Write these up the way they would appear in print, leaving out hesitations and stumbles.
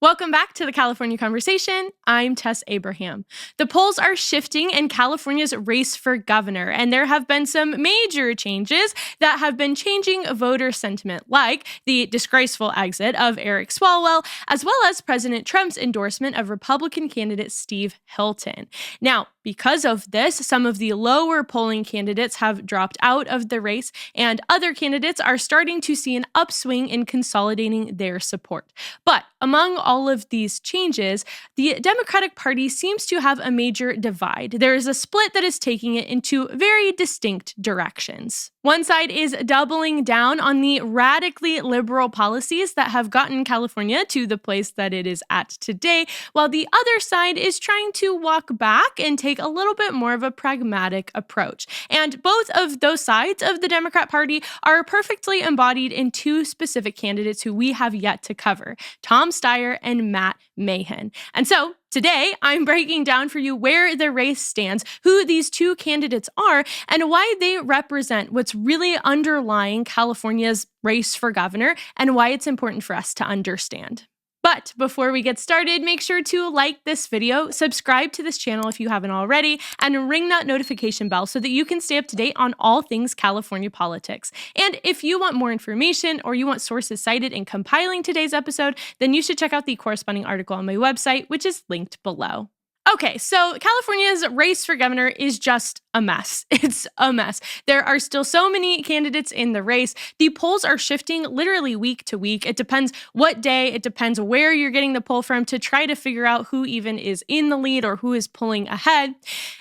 Welcome back to the California Conversation. I'm Tess Abraham. The polls are shifting in California's race for governor, and there have been some major changes that have been changing voter sentiment, like the disgraceful exit of Eric Swalwell, as well as President Trump's endorsement of Republican candidate Steve Hilton. Now, because of this, some of the lower polling candidates have dropped out of the race, and other candidates are starting to see an upswing in consolidating their support. But among all of these changes, the Democratic Party seems to have a major divide. There is a split that is taking it into very distinct directions. One side is doubling down on the radically liberal policies that have gotten California to the place that it is at today, while the other side is trying to walk back and take a little bit more of a pragmatic approach. And both of those sides of the Democrat Party are perfectly embodied in two specific candidates who we have yet to cover, Tom Steyer and Matt Mahan. And so today, I'm breaking down for you where the race stands, who these two candidates are, and why they represent what's really underlying California's race for governor and why it's important for us to understand. But before we get started, make sure to like this video, subscribe to this channel if you haven't already, and ring that notification bell so that you can stay up to date on all things California politics. And if you want more information or you want sources cited in compiling today's episode, then you should check out the corresponding article on my website, which is linked below. Okay, so California's race for governor is just a mess. It's a mess. There are still so many candidates in the race. The polls are shifting literally week to week. It depends what day, it depends where you're getting the poll from to try to figure out who even is in the lead or who is pulling ahead.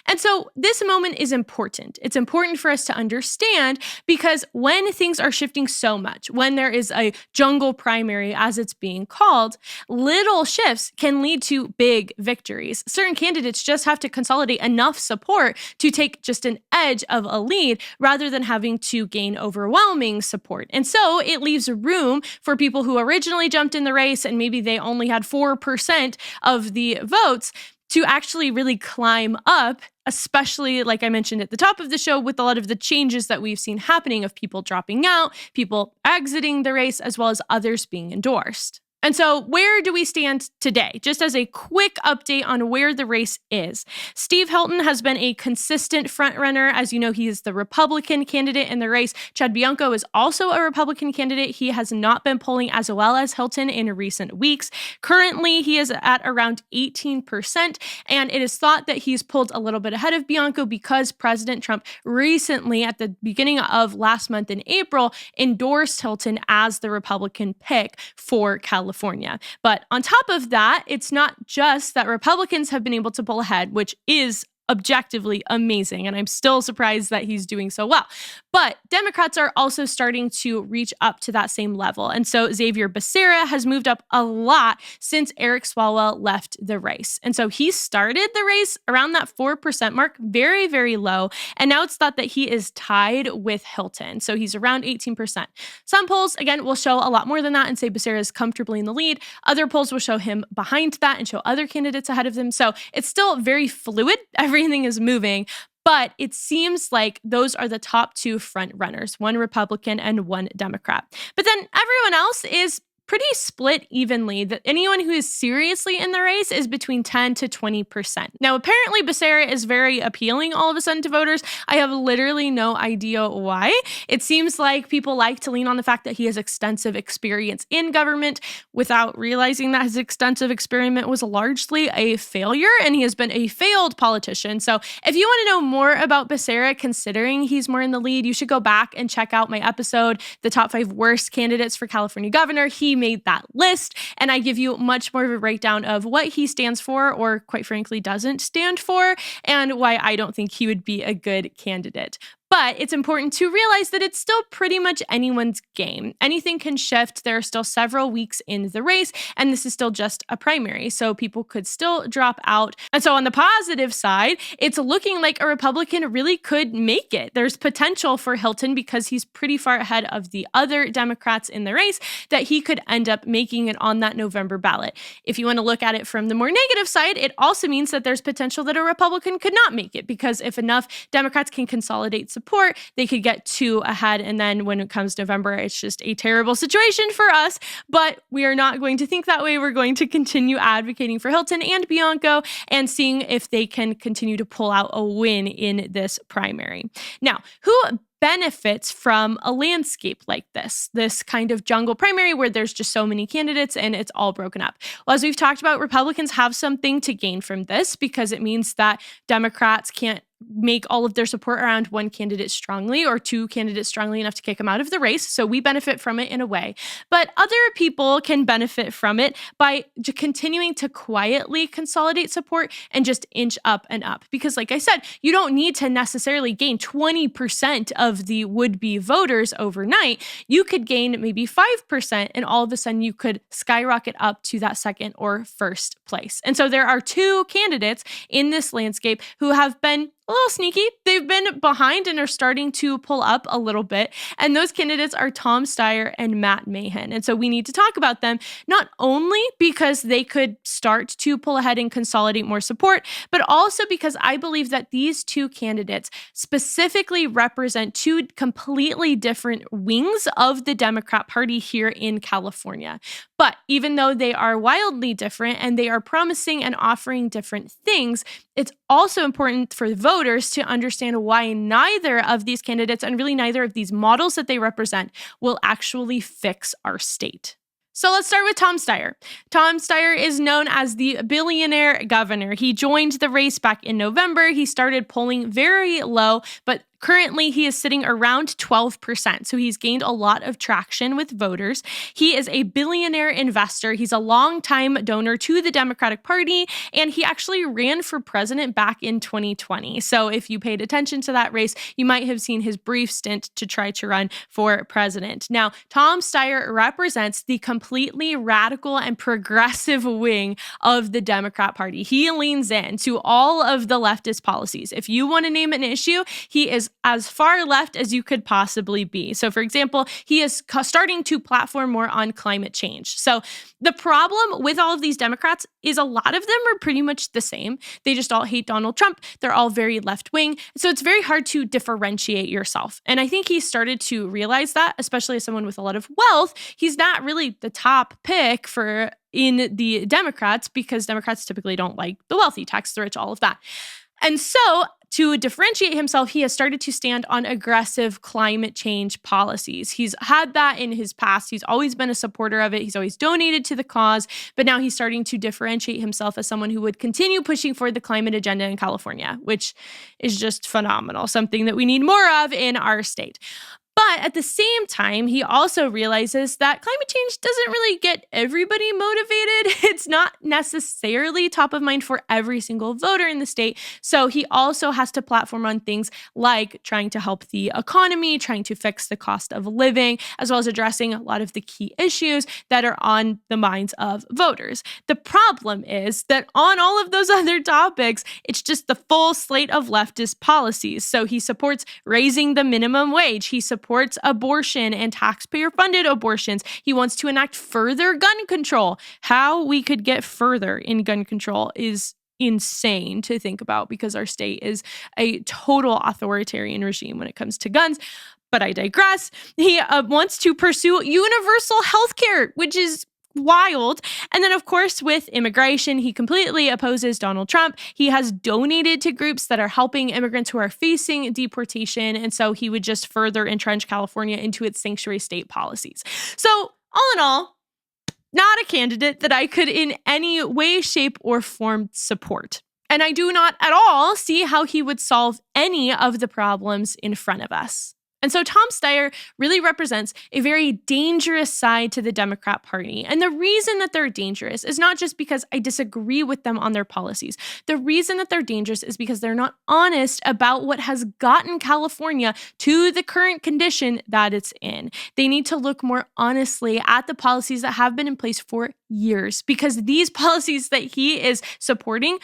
And so this moment is important. It's important for us to understand because when things are shifting so much, when there is a jungle primary as it's being called, little shifts can lead to big victories. Certain candidates just have to consolidate enough support to take just an edge of a lead rather than having to gain overwhelming support. And so it leaves room for people who originally jumped in the race and maybe they only had 4% of the votes to actually really climb up, especially like I mentioned at the top of the show with a lot of the changes that we've seen happening of people dropping out, people exiting the race, as well as others being endorsed. And so where do we stand today? Just as a quick update on where the race is. Steve Hilton has been a consistent frontrunner. As you know, he is the Republican candidate in the race. Chad Bianco is also a Republican candidate. He has not been polling as well as Hilton in recent weeks. Currently, he is at around 18%, and it is thought that he's pulled a little bit ahead of Bianco because President Trump recently, at the beginning of last month in April, endorsed Hilton as the Republican pick for California. But on top of that, it's not just that Republicans have been able to pull ahead, which is objectively amazing, and I'm still surprised that he's doing so well. But Democrats are also starting to reach up to that same level. And so Xavier Becerra has moved up a lot since Eric Swalwell left the race. And so he started the race around that 4% mark, very, very low. And now it's thought that he is tied with Hilton. So he's around 18%. Some polls, again, will show a lot more than that and say Becerra is comfortably in the lead. Other polls will show him behind that and show other candidates ahead of them. So it's still very fluid. Everything is moving, but it seems like those are the top two front runners, one Republican and one Democrat. But then everyone else is pretty split evenly. That anyone who is seriously in the race is between 10 to 20%. Now, apparently Becerra is very appealing all of a sudden to voters. I have literally no idea why. It seems like people like to lean on the fact that he has extensive experience in government without realizing that his extensive experiment was largely a failure and he has been a failed politician. So if you want to know more about Becerra, considering he's more in the lead, you should go back and check out my episode, The Top 5 Worst Candidates for California Governor. He made that list, and I give you much more of a breakdown of what he stands for, or quite frankly doesn't stand for, and why I don't think he would be a good candidate. But it's important to realize that it's still pretty much anyone's game. Anything can shift. There are still several weeks in the race, and this is still just a primary, so people could still drop out. And so on the positive side, it's looking like a Republican really could make it. There's potential for Hilton because he's pretty far ahead of the other Democrats in the race that he could end up making it on that November ballot. If you want to look at it from the more negative side, it also means that there's potential that a Republican could not make it because if enough Democrats can consolidate support, support, they could get 2 ahead. And then when it comes November, it's just a terrible situation for us. But we are not going to think that way. We're going to continue advocating for Hilton and Bianco and seeing if they can continue to pull out a win in this primary. Now, who benefits from a landscape like this kind of jungle primary where there's just so many candidates and it's all broken up? Well, as we've talked about, Republicans have something to gain from this because it means that Democrats can't make all of their support around one candidate strongly or 2 candidates strongly enough to kick them out of the race. So we benefit from it in a way. But other people can benefit from it by continuing to quietly consolidate support and just inch up and up. Because like I said, you don't need to necessarily gain 20% of the would-be voters overnight. You could gain maybe 5% and all of a sudden you could skyrocket up to that second or first place. And so there are 2 candidates in this landscape who have been a little sneaky. They've been behind and are starting to pull up a little bit. And those candidates are Tom Steyer and Matt Mahan. And so we need to talk about them, not only because they could start to pull ahead and consolidate more support, but also because I believe that these 2 candidates specifically represent 2 completely different wings of the Democrat Party here in California. But even though they are wildly different and they are promising and offering different things, it's also important for voters to understand why neither of these candidates and really neither of these models that they represent will actually fix our state. So let's start with Tom Steyer. Tom Steyer is known as the Billionaire Governor. He joined the race back in November. He started polling very low, but currently, he is sitting around 12%, so he's gained a lot of traction with voters. He is a billionaire investor. He's a longtime donor to the Democratic Party, and he actually ran for president back in 2020. So if you paid attention to that race, you might have seen his brief stint to try to run for president. Now, Tom Steyer represents the completely radical and progressive wing of the Democrat Party. He leans in to all of the leftist policies. If you want to name an issue, he is as far left as you could possibly be. So, for example, he is starting to platform more on climate change. So the problem with all of these Democrats is a lot of them are pretty much the same. They just all hate Donald Trump. They're all very left-wing. So it's very hard to differentiate yourself. And I think he started to realize that, especially as someone with a lot of wealth, he's not really the top pick in the Democrats because Democrats typically don't like the wealthy, tax the rich, all of that. And so to differentiate himself, he has started to stand on aggressive climate change policies. He's had that in his past. He's always been a supporter of it. He's always donated to the cause, but now he's starting to differentiate himself as someone who would continue pushing for the climate agenda in California, which is just phenomenal, something that we need more of in our state. But at the same time, he also realizes that climate change doesn't really get everybody motivated. It's not necessarily top of mind for every single voter in the state. So he also has to platform on things like trying to help the economy, trying to fix the cost of living, as well as addressing a lot of the key issues that are on the minds of voters. The problem is that on all of those other topics, it's just the full slate of leftist policies. So he supports raising the minimum wage. He supports abortion and taxpayer-funded abortions. He wants to enact further gun control. How we could get further in gun control is insane to think about because our state is a total authoritarian regime when it comes to guns. But I digress. He wants to pursue universal health care, which is wild. And then, of course, with immigration, he completely opposes Donald Trump. He has donated to groups that are helping immigrants who are facing deportation. And so he would just further entrench California into its sanctuary state policies. So all in all, not a candidate that I could in any way, shape, or form support. And I do not at all see how he would solve any of the problems in front of us. And so Tom Steyer really represents a very dangerous side to the Democrat Party. And the reason that they're dangerous is not just because I disagree with them on their policies. The reason that they're dangerous is because they're not honest about what has gotten California to the current condition that it's in. They need to look more honestly at the policies that have been in place for years, because these policies that he is supporting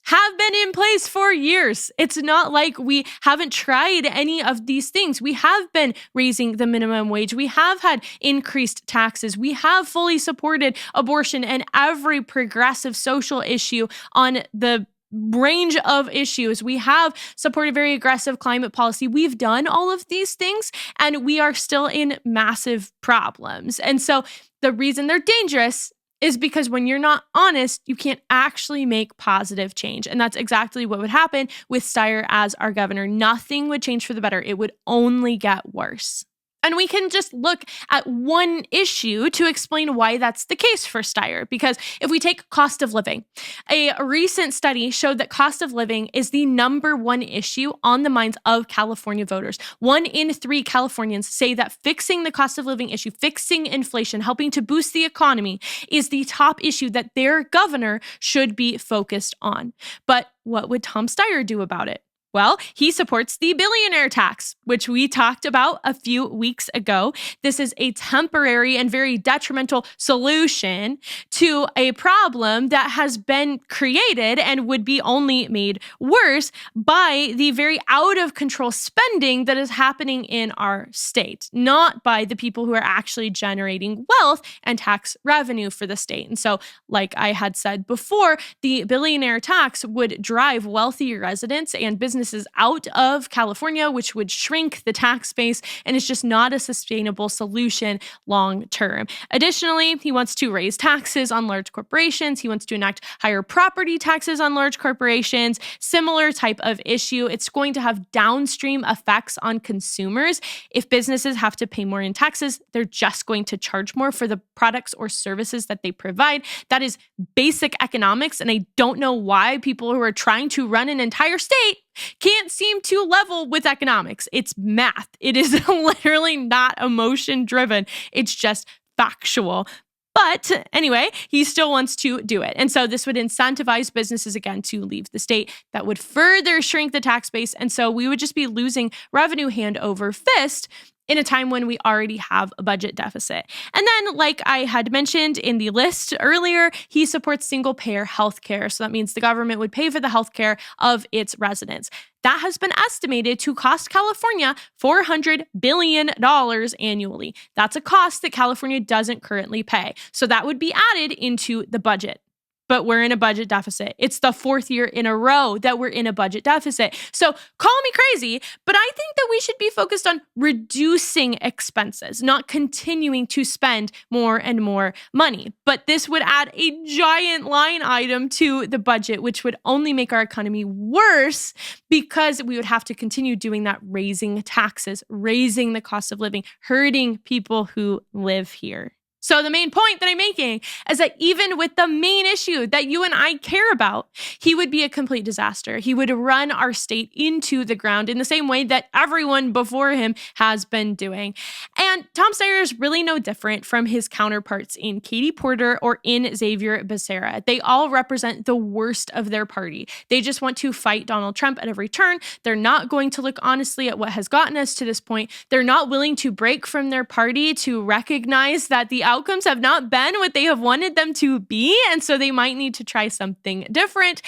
have been in place for years. It's not like we haven't tried any of these things. We have been raising the minimum wage. We have had increased taxes. We have fully supported abortion and every progressive social issue on the range of issues. We have supported very aggressive climate policy. We've done all of these things, and we are still in massive problems. And so the reason they're dangerous is because when you're not honest, you can't actually make positive change. And that's exactly what would happen with Steyer as our governor. Nothing would change for the better. It would only get worse. And we can just look at one issue to explain why that's the case for Steyer. Because if we take cost of living, a recent study showed that cost of living is the number one issue on the minds of California voters. 1 in 3 Californians say that fixing the cost of living issue, fixing inflation, helping to boost the economy is the top issue that their governor should be focused on. But what would Tom Steyer do about it? Well, he supports the billionaire tax, which we talked about a few weeks ago. This is a temporary and very detrimental solution to a problem that has been created and would be only made worse by the very out of control spending that is happening in our state, not by the people who are actually generating wealth and tax revenue for the state. And so, like I had said before, the billionaire tax would drive wealthy residents and businesses out of California, which would shrink the tax base, and it's just not a sustainable solution long term. Additionally, he wants to raise taxes on large corporations. He wants to enact higher property taxes on large corporations. Similar type of issue. It's going to have downstream effects on consumers. If businesses have to pay more in taxes, they're just going to charge more for the products or services that they provide. That is basic economics, and I don't know why people who are trying to run an entire state can't seem to level with economics. It's math. It is literally not emotion driven. It's just factual. But anyway, he still wants to do it. And so this would incentivize businesses again to leave the state. That would further shrink the tax base. And so we would just be losing revenue hand over fist in a time when we already have a budget deficit. And then, like I had mentioned in the list earlier, he supports single-payer healthcare. So that means the government would pay for the healthcare of its residents. That has been estimated to cost California $400 billion annually. That's a cost that California doesn't currently pay. So that would be added into the budget. But we're in a budget deficit. It's the 4th year in a row that we're in a budget deficit. So call me crazy, but I think that we should be focused on reducing expenses, not continuing to spend more and more money. But this would add a giant line item to the budget, which would only make our economy worse because we would have to continue doing that, raising taxes, raising the cost of living, hurting people who live here. So the main point that I'm making is that even with the main issue that you and I care about, he would be a complete disaster. He would run our state into the ground in the same way that everyone before him has been doing. And Tom Steyer is really no different from his counterparts in Katie Porter or in Xavier Becerra. They all represent the worst of their party. They just want to fight Donald Trump at every turn. They're not going to look honestly at what has gotten us to this point. They're not willing to break from their party to recognize that the outcomes have not been what they have wanted them to be. And so they might need to try something different,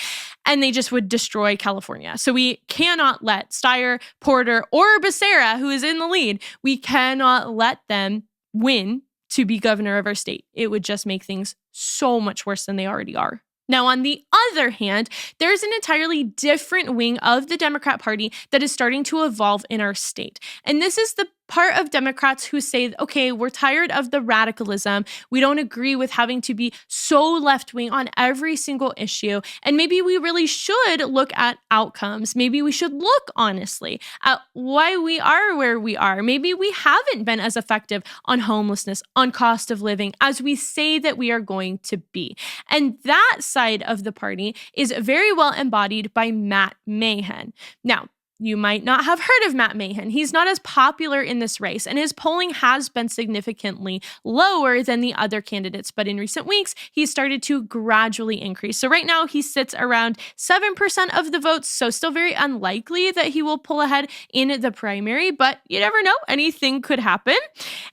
and they just would destroy California. So we cannot let Steyer, Porter, or Becerra, who is in the lead, we cannot let them win to be governor of our state. It would just make things so much worse than they already are. Now, on the other hand, there's an entirely different wing of the Democrat Party that is starting to evolve in our state. And this is the part of Democrats who say, okay, we're tired of the radicalism. We don't agree with having to be so left-wing on every single issue. And maybe we really should look at outcomes. Maybe we should look honestly at why we are where we are. Maybe we haven't been as effective on homelessness, on cost of living, as we say that we are going to be. And that side of the party is very well embodied by Matt Mahan. Now, you might not have heard of Matt Mahan. He's not as popular in this race, and his polling has been significantly lower than the other candidates. But in recent weeks, he's started to gradually increase. So right now, he sits around 7% of the votes, so still very unlikely that he will pull ahead in the primary, but you never know. Anything could happen.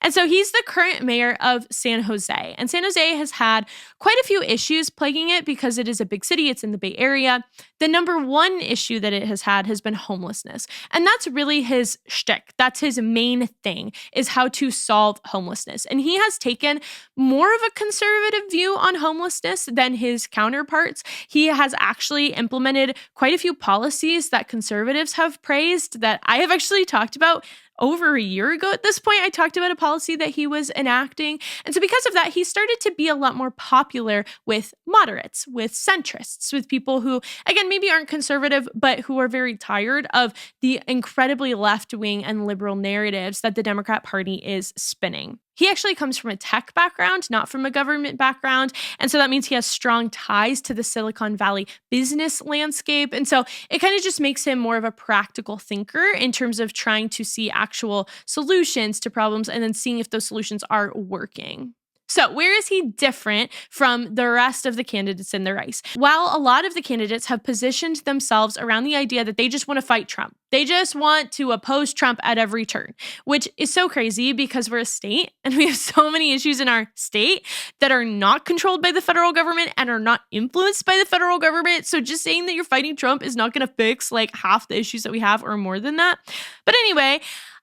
And so he's the current mayor of San Jose. And San Jose has had quite a few issues plaguing it because it is a big city. It's in the Bay Area. The number one issue that it has had has been homelessness. homelessness. And that's really his shtick. That's his main thing, is how to solve homelessness. And he has taken more of a conservative view on homelessness than his counterparts. He has actually implemented quite a few policies that conservatives have praised that I have actually talked about over a year ago at this point. I talked about a policy that he was enacting. And so because of that, he started to be a lot more popular with moderates, with centrists, with people who, again, maybe aren't conservative, but who are very tired of the incredibly left-wing and liberal narratives that the Democrat Party is spinning. He actually comes from a tech background, not from a government background. And so that means he has strong ties to the Silicon Valley business landscape. And so it kind of just makes him more of a practical thinker in terms of trying to see actual solutions to problems and then seeing if those solutions are working. So where is he different from the rest of the candidates in the race? While a lot of the candidates have positioned themselves around the idea that they just want to fight Trump, they just want to oppose Trump at every turn, which is so crazy because we're a state and we have so many issues in our state that are not controlled by the federal government and are not influenced by the federal government. So just saying that you're fighting Trump is not going to fix like half the issues that we have or more than that. But anyway,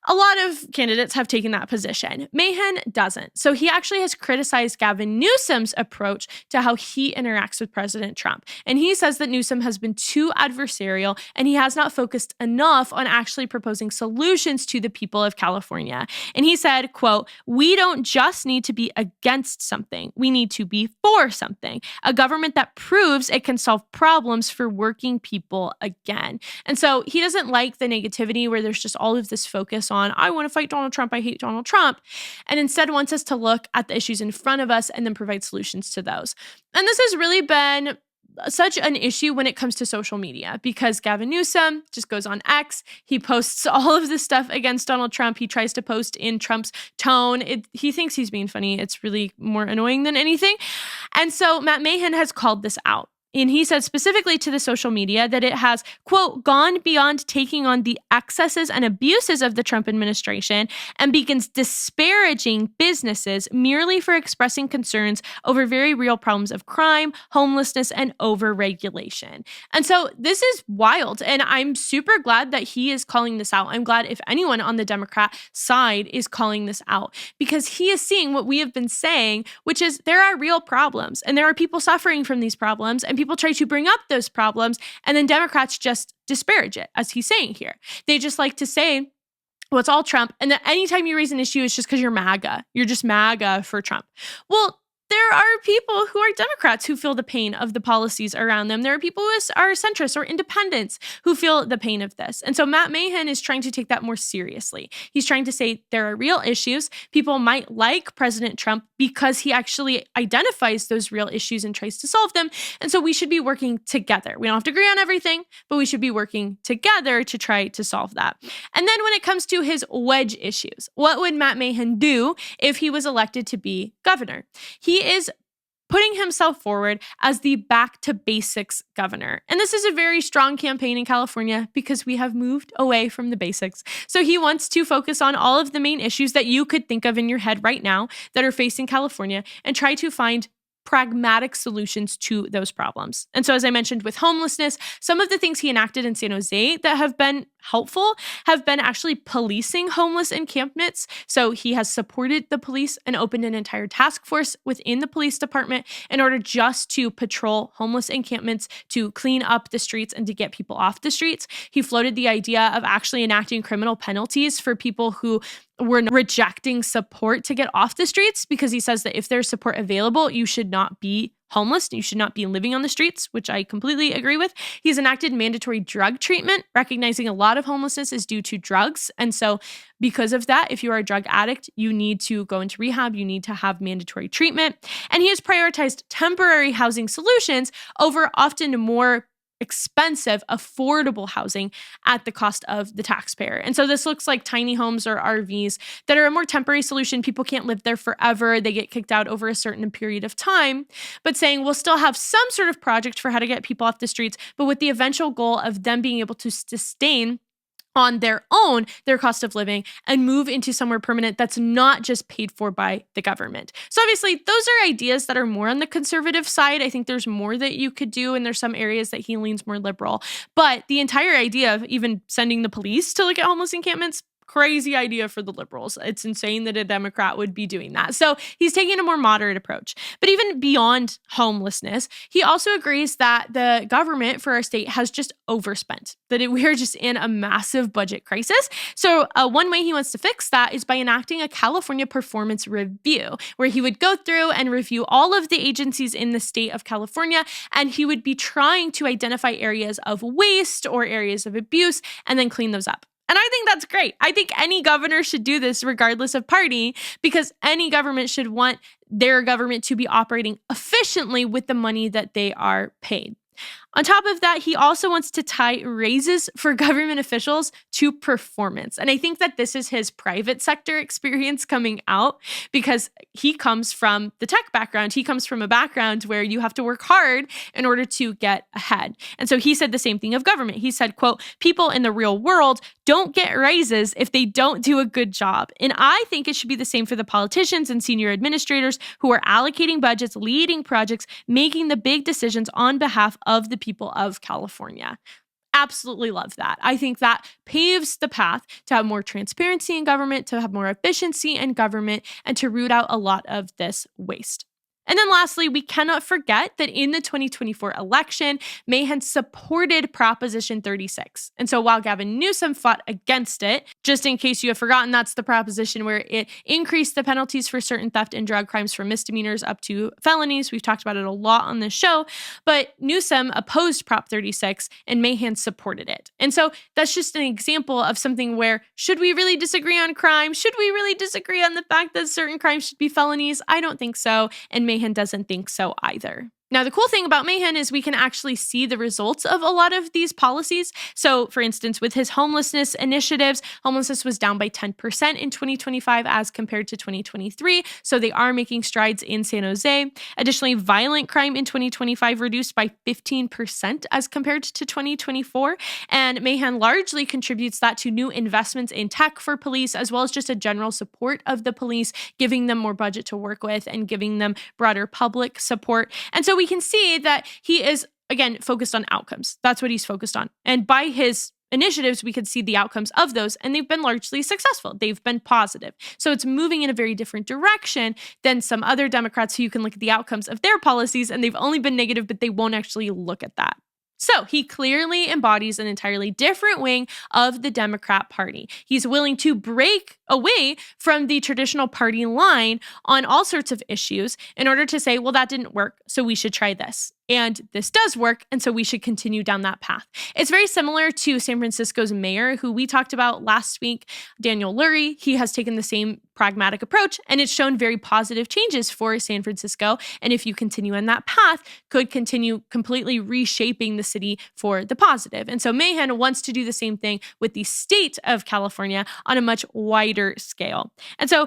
a lot of candidates have taken that position. Mahan doesn't. So he actually has criticized Gavin Newsom's approach to how he interacts with President Trump. And he says that Newsom has been too adversarial and he has not focused enough on actually proposing solutions to the people of California. And he said, quote, "We don't just need to be against something. We need to be for something. A government that proves it can solve problems for working people again." And so he doesn't like the negativity where there's just all of this focus on, I want to fight Donald Trump, I hate Donald Trump, and instead wants us to look at the issues in front of us and then provide solutions to those. And this has really been such an issue when it comes to social media because Gavin Newsom just goes on X. He posts all of this stuff against Donald Trump. He tries to post in Trump's tone. He thinks he's being funny. It's really more annoying than anything. And so Matt Mahan has called this out. And he said specifically to the social media that it has, quote, "gone beyond taking on the excesses and abuses of the Trump administration and begins disparaging businesses merely for expressing concerns over very real problems of crime, homelessness, and overregulation." And so this is wild. And I'm super glad that he is calling this out. I'm glad if anyone on the Democrat side is calling this out because he is seeing what we have been saying, which is there are real problems and there are people suffering from these problems and people try to bring up those problems, and then Democrats just disparage it, as he's saying here. They just like to say, well, it's all Trump, and that anytime you raise an issue, it's just because you're MAGA. You're just MAGA for Trump. Well, there are people who are Democrats who feel the pain of the policies around them. There are people who are centrists or independents who feel the pain of this. And so Matt Mahan is trying to take that more seriously. He's trying to say there are real issues. People might like President Trump because he actually identifies those real issues and tries to solve them. And so we should be working together. We don't have to agree on everything, but we should be working together to try to solve that. And then when it comes to his wedge issues, what would Matt Mahan do if he was elected to be governor? He is putting himself forward as the back to basics governor. And this is a very strong campaign in California because we have moved away from the basics. So he wants to focus on all of the main issues that you could think of in your head right now that are facing California and try to find pragmatic solutions to those problems. And so, as I mentioned with homelessness, some of the things he enacted in San Jose that have been helpful have been actually policing homeless encampments. So he has supported the police and opened an entire task force within the police department in order just to patrol homeless encampments, to clean up the streets and to get people off the streets. He floated the idea of actually enacting criminal penalties for people who were rejecting support to get off the streets, because he says that if there's support available, you should not be homeless. You should not be living on the streets, which I completely agree with. He's enacted mandatory drug treatment, recognizing a lot of homelessness is due to drugs. And so because of that, if you are a drug addict, you need to go into rehab. You need to have mandatory treatment. And he has prioritized temporary housing solutions over often more expensive, affordable housing at the cost of the taxpayer. And so this looks like tiny homes or RVs that are a more temporary solution. People can't live there forever. They get kicked out over a certain period of time, but saying we'll still have some sort of project for how to get people off the streets, but with the eventual goal of them being able to sustain on their own, their cost of living, and move into somewhere permanent that's not just paid for by the government. So obviously, those are ideas that are more on the conservative side. I think there's more that you could do, and there's some areas that he leans more liberal. But the entire idea of even sending the police to look at homeless encampments, crazy idea for the liberals. It's insane that a Democrat would be doing that. So he's taking a more moderate approach. But even beyond homelessness, he also agrees that the government for our state has just overspent, that we are just in a massive budget crisis. So one way he wants to fix that is by enacting a California performance review, where he would go through and review all of the agencies in the state of California, and he would be trying to identify areas of waste or areas of abuse and then clean those up. And I think that's great. I think any governor should do this regardless of party, because any government should want their government to be operating efficiently with the money that they are paid. On top of that, he also wants to tie raises for government officials to performance. And I think that this is his private sector experience coming out, because he comes from the tech background. He comes from a background where you have to work hard in order to get ahead. And so he said the same thing of government. He said, quote, "People in the real world don't get raises if they don't do a good job." And I think it should be the same for the politicians and senior administrators who are allocating budgets, leading projects, making the big decisions on behalf of the people of California. Absolutely love that. I think that paves the path to have more transparency in government, to have more efficiency in government, and to root out a lot of this waste. And then lastly, we cannot forget that in the 2024 election, Mahan supported Proposition 36. And so while Gavin Newsom fought against it, just in case you have forgotten, that's the proposition where it increased the penalties for certain theft and drug crimes from misdemeanors up to felonies. We've talked about it a lot on this show, but Newsom opposed Prop 36 and Mahan supported it. And so that's just an example of something where, should we really disagree on crime? Should we really disagree on the fact that certain crimes should be felonies? I don't think so. And Mahan doesn't think so either. Now, the cool thing about Mahan is we can actually see the results of a lot of these policies. So, for instance, with his homelessness initiatives, homelessness was down by 10% in 2025 as compared to 2023. So they are making strides in San Jose. Additionally, violent crime in 2025 reduced by 15% as compared to 2024. And Mahan largely contributes that to new investments in tech for police, as well as just a general support of the police, giving them more budget to work with and giving them broader public support. And so we can see that he is, again, focused on outcomes. That's what he's focused on. And by his initiatives, we could see the outcomes of those, and they've been largely successful. They've been positive. So it's moving in a very different direction than some other Democrats who you can look at the outcomes of their policies, and they've only been negative, but they won't actually look at that. So he clearly embodies an entirely different wing of the Democrat Party. He's willing to break away from the traditional party line on all sorts of issues in order to say, well, that didn't work, so we should try this. And this does work, and so we should continue down that path. It's very similar to San Francisco's mayor, who we talked about last week, Daniel Lurie. He has taken the same pragmatic approach, and it's shown very positive changes for San Francisco. And if you continue on that path, could continue completely reshaping the city for the positive. And so Mahan wants to do the same thing with the state of California on a much wider scale. And so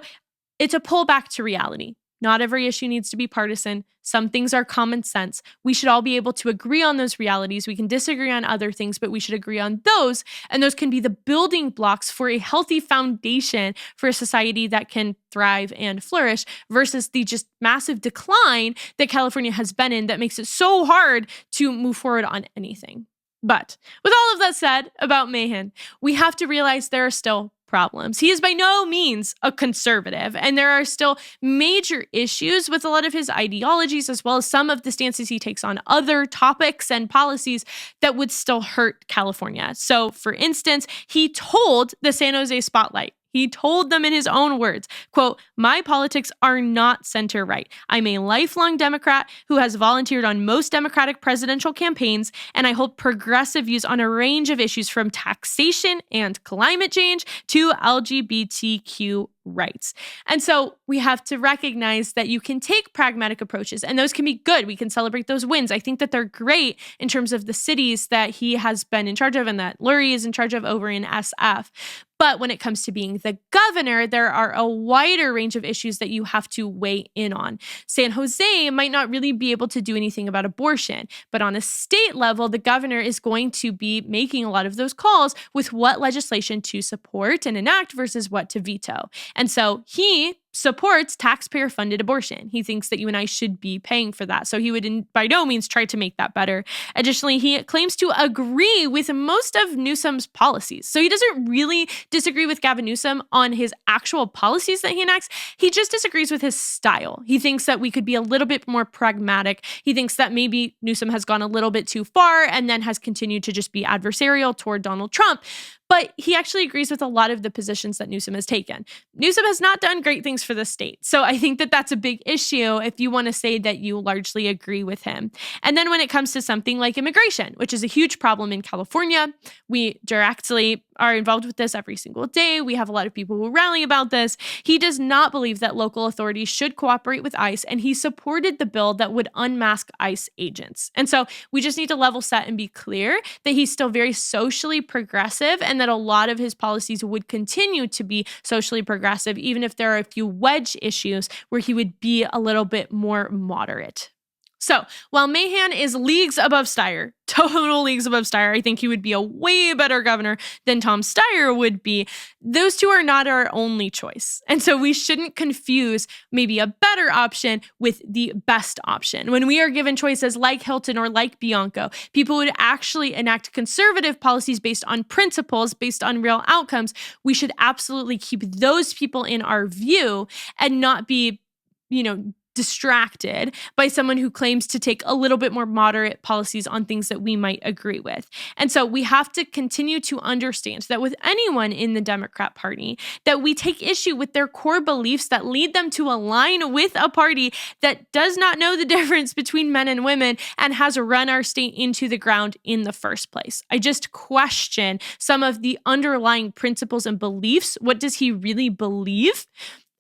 it's a pullback to reality. Not every issue needs to be partisan. Some things are common sense. We should all be able to agree on those realities. We can disagree on other things, but we should agree on those. And those can be the building blocks for a healthy foundation for a society that can thrive and flourish, versus the just massive decline that California has been in that makes it so hard to move forward on anything. But with all of that said about Mahan, we have to realize there are still problems. He is by no means a conservative, and there are still major issues with a lot of his ideologies, as well as some of the stances he takes on other topics and policies that would still hurt California. So, for instance, he told the San Jose Spotlight, he told them in his own words, quote, "My politics are not center-right. I'm a lifelong Democrat who has volunteered on most Democratic presidential campaigns, and I hold progressive views on a range of issues from taxation and climate change to LGBTQ rights. And so we have to recognize that you can take pragmatic approaches, and those can be good. We can celebrate those wins. I think that they're great in terms of the cities that he has been in charge of and that Lurie is in charge of over in SF. But when it comes to being the governor, there are a wider range of issues that you have to weigh in on. San Jose might not really be able to do anything about abortion, but on a state level, the governor is going to be making a lot of those calls with what legislation to support and enact versus what to veto. And so he supports taxpayer-funded abortion. He thinks that you and I should be paying for that. So he would by no means try to make that better. Additionally, he claims to agree with most of Newsom's policies. So he doesn't really disagree with Gavin Newsom on his actual policies that he enacts. He just disagrees with his style. He thinks that we could be a little bit more pragmatic. He thinks that maybe Newsom has gone a little bit too far and then has continued to just be adversarial toward Donald Trump. But he actually agrees with a lot of the positions that Newsom has taken. Newsom has not done great things for the state. So I think that that's a big issue if you want to say that you largely agree with him. And then when it comes to something like immigration, which is a huge problem in California, we directly are involved with this every single day. We have a lot of people who rally about this. He does not believe that local authorities should cooperate with ICE, and he supported the bill that would unmask ICE agents. And so we just need to level set and be clear that he's still very socially progressive and that a lot of his policies would continue to be socially progressive, even if there are a few wedge issues where he would be a little bit more moderate. So while Mahan is leagues above Steyer, total leagues above Steyer, I think he would be a way better governor than Tom Steyer would be. Those two are not our only choice. And so we shouldn't confuse maybe a better option with the best option. When we are given choices like Hilton or like Bianco, people would actually enact conservative policies based on principles, based on real outcomes. We should absolutely keep those people in our view and not be, distracted by someone who claims to take a little bit more moderate policies on things that we might agree with. And so we have to continue to understand that with anyone in the Democrat Party, that we take issue with their core beliefs that lead them to align with a party that does not know the difference between men and women and has run our state into the ground in the first place. I just question some of the underlying principles and beliefs. What does he really believe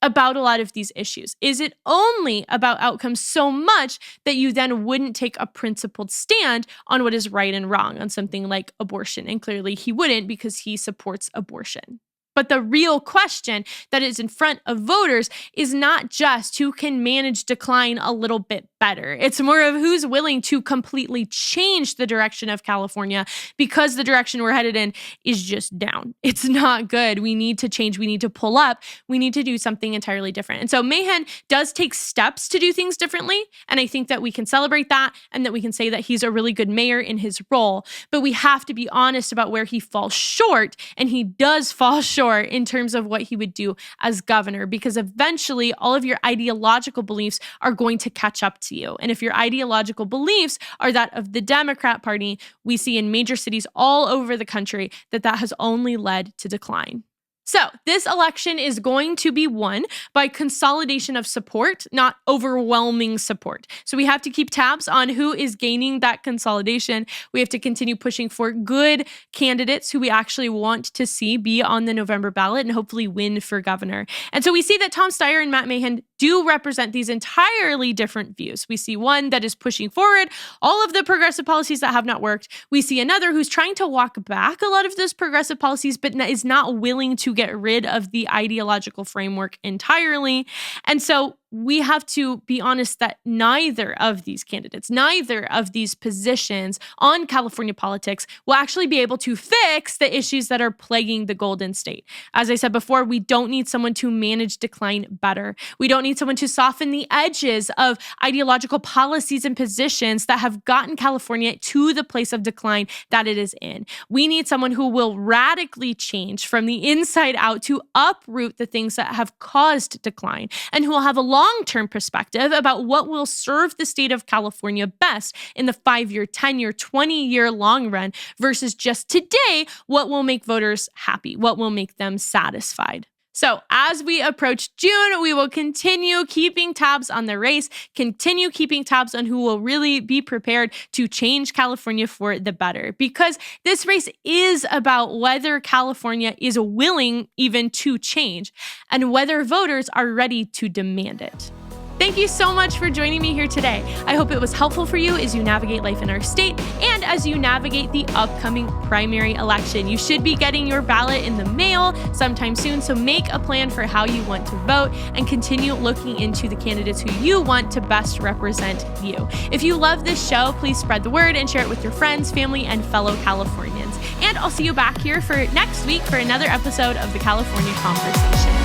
about a lot of these issues? Is it only about outcomes so much that you then wouldn't take a principled stand on what is right and wrong on something like abortion? And clearly he wouldn't because he supports abortion. But the real question that is in front of voters is not just who can manage decline a little bit better. It's more of who's willing to completely change the direction of California because the direction we're headed in is just down. It's not good. We need to change. We need to pull up. We need to do something entirely different. And so Mahan does take steps to do things differently. And I think that we can celebrate that and that we can say that he's a really good mayor in his role. But we have to be honest about where he falls short. And he does fall short in terms of what he would do as governor, because eventually all of your ideological beliefs are going to catch up to you. And if your ideological beliefs are that of the Democrat Party, we see in major cities all over the country that has only led to decline. So this election is going to be won by consolidation of support, not overwhelming support. So we have to keep tabs on who is gaining that consolidation. We have to continue pushing for good candidates who we actually want to see be on the November ballot and hopefully win for governor. And so we see that Tom Steyer and Matt Mahan do represent these entirely different views. We see one that is pushing forward all of the progressive policies that have not worked. We see another who's trying to walk back a lot of those progressive policies, but is not willing to get rid of the ideological framework entirely. And so we have to be honest that neither of these candidates, neither of these positions on California politics will actually be able to fix the issues that are plaguing the Golden State. As I said before, we don't need someone to manage decline better. We don't need someone to soften the edges of ideological policies and positions that have gotten California to the place of decline that it is in. We need someone who will radically change from the inside out to uproot the things that have caused decline and who will have a long-term perspective about what will serve the state of California best in the 5-year, 10-year, 20-year long run versus just today, what will make voters happy, what will make them satisfied. So as we approach June, we will continue keeping tabs on the race, continue keeping tabs on who will really be prepared to change California for the better, because this race is about whether California is willing even to change and whether voters are ready to demand it. Thank you so much for joining me here today. I hope it was helpful for you as you navigate life in our state and as you navigate the upcoming primary election. You should be getting your ballot in the mail sometime soon, so make a plan for how you want to vote and continue looking into the candidates who you want to best represent you. If you love this show, please spread the word and share it with your friends, family, and fellow Californians. And I'll see you back here for next week for another episode of the California Conversation.